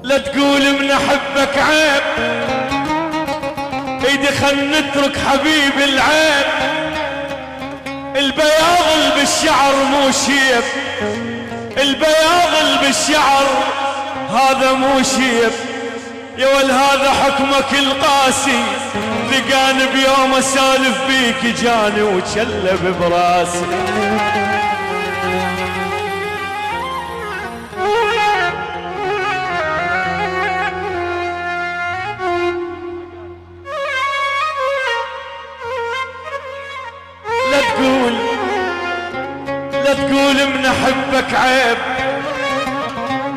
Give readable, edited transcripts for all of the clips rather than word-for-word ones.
لا تقول من احبك عيب، ايدي خل نترك حبيب العيب. البياض اللي بالشعر مو شيب، البياض اللي بالشعر هذا مو شيب. يا ول هذا حكمك القاسي، لقاني بيوم اسالف بيك جاني وشلب براسي. لا تقول من احبك عيب،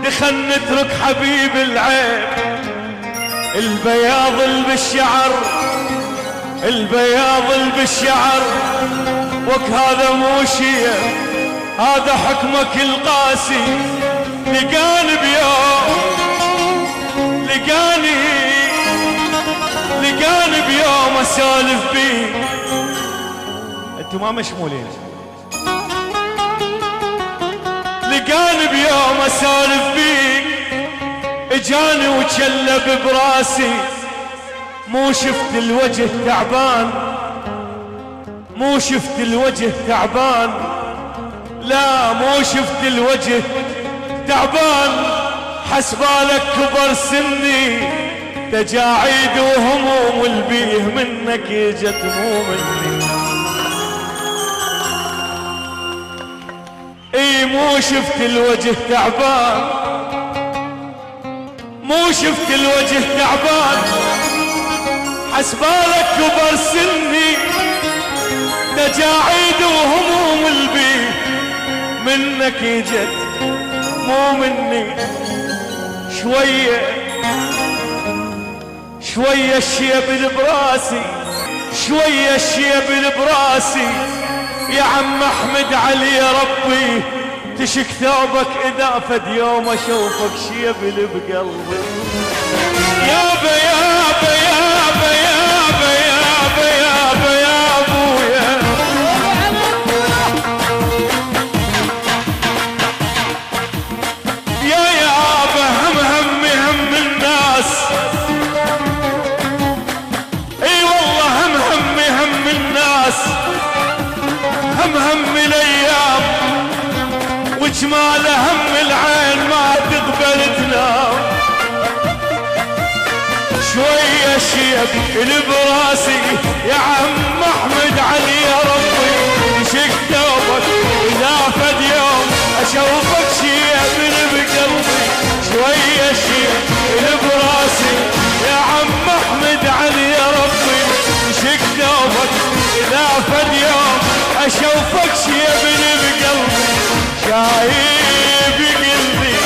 دخل نترك حبيب العيب. البياض اللي بالشعر، البياض اللي بالشعر وك هذا مو شيء، هذا حكمك القاسي. لقاني بيوم، لقاني بيوم اسولف بيك. انتوا ما مشمولين. لقاني بيوم اسولف بيك، اجاني وتشلب براسي. مو شفت الوجه تعبان، مو شفت الوجه تعبان، لا مو شفت الوجه تعبان. حسبالك كبر سني، تجاعيد وهموم البيه منك اجت مو مني. اي مو شفت الوجه تعبان، مو شفت الوجه تعبان. حسبالك كبر سني، تجاعيد وهموم البيه منك اجت مو مني. شوية الشيب اللي براسي، شوية الشيب اللي براسي. يا عم احمد علي يا ربي، تشك ثوبك اذا فد يوم اشوفك شيب اللي بقلبي. يابا يابا يابا يابا يابا يابا يا ابويا، يا يابا همي هم الناس. اي والله همي هم الناس، هم الايام وجمال هم العين ما تقبل تنام. شوية شيب اللي براسي يا عم احمد علي يا ربي، شك ثوبك اذا فد يوم اشوفك شيب اللي بقلبي. شوية شيب اللي براسي يا عم احمد علي يا ربي، شك ثوبك اذا فد يوم اشوفك شيب اللي بقلبي. شايب قلبي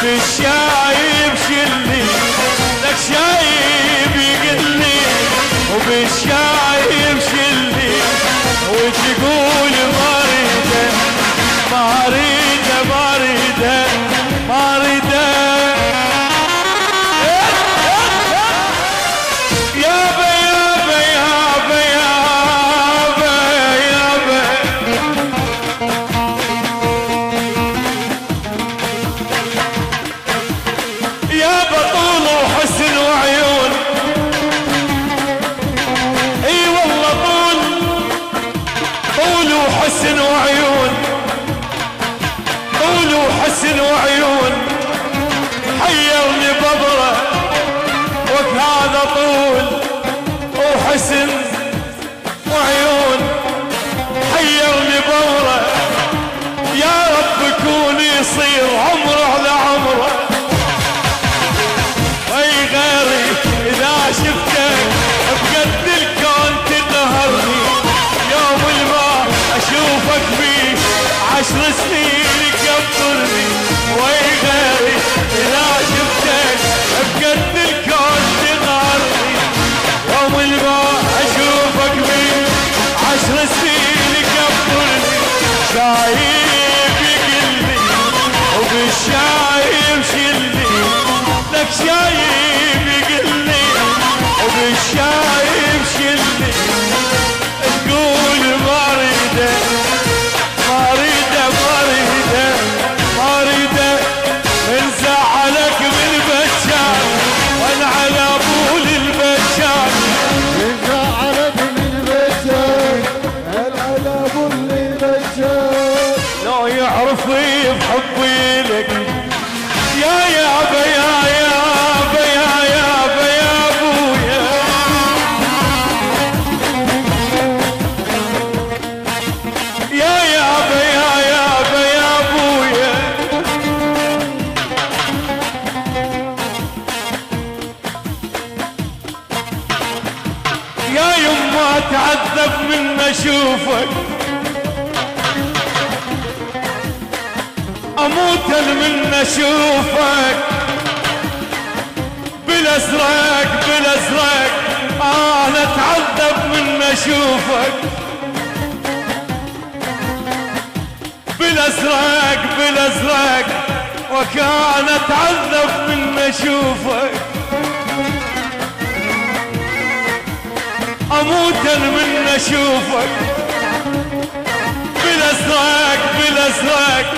بالشايب شلي، لك شايب قلبي وبالشايب شلي. وتقول ما اريده ما اريده ما اريده ما اريده. يابا يابا يابا يابا يابا، يابا طول وحسن وعيون. اي والله طول وحسن وعيون، طول وحسن وعيون. حيرني بضره وك هذا طول وحسن وعيون. حيرني بضره يا رب كون يصير عمره على عمره. اي غيري اذا شفتك بقد الكون تقهرني. يوم الما اشوفك فيه 10 سنين يكبرني. حبي لك يا يابا يا يابا يا يابا يا ابويا يا يابا يا يابا يا ابويا يا يما اتعذب من اشوفك اموت من اشوفك بالازرق بالازرق انا اتعذب من اشوفك بالازرق بالازرق وكان اتعذب من اشوفك اموت من اشوفك بالازرق بالازرق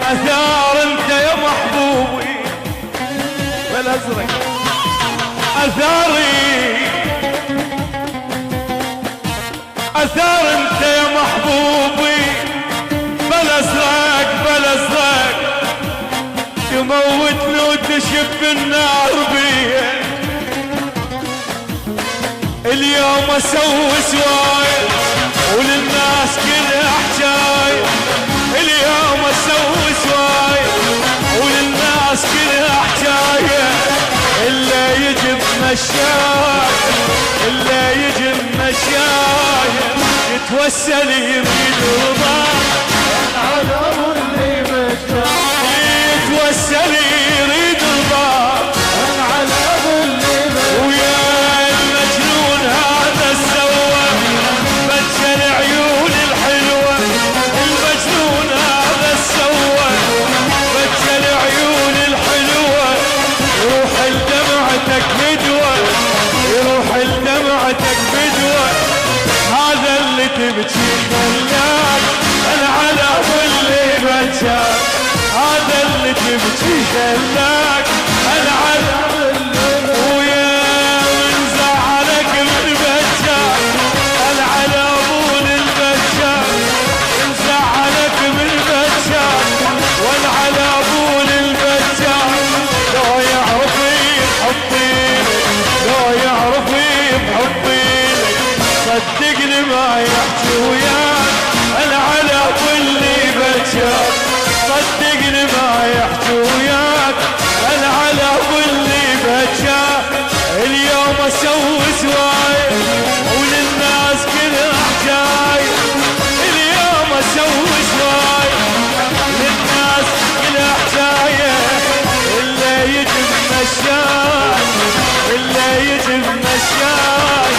اثار انت يا محبوبي بالازرق اثاري اثار انت يا محبوبي بالازرق بالازرق تموتني وتشب النار بيه اليوم اسوي سواي وللناس كلها حجاي اليوم اسوي سواي وللناس كلها حجايه الا يجي بمشاي الا يجي بمشاي يتوسل يريد رضاه العذاب اللي مشاي يتوسل يريد رضاه العذاب اللي مشاي ويا المجنون هذا سوى بجل عيون الحلوه المجنون هذا سوى بجل عيون الحلوه يروح لدمعتك بدوه يروح لدمعتك بدوه هذا اللي تبكي خلاك العذاب اللي بجاك هذا اللي تبكي خلاك العذاب اللي ويا من زعلك من بجاك العذاب للبجاك من زعلك من بجاك والعذاب للبجاك لو يعرف بحبي لو يعرف بحبي صدقني ما يحكي وياك العذاب اللي بجاك صدقني ما يحكي وياك العذاب اللي بجاك اليوم اسوي سواي وللناس كلها حجاي اليوم اسوي سواي للناس كلها حجايه الا يجي بمشاي الا يجي بمشاي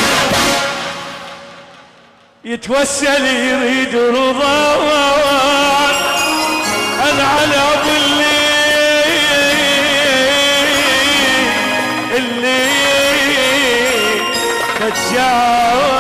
يتوسل يريد رضوان العذاب اللي تجاوز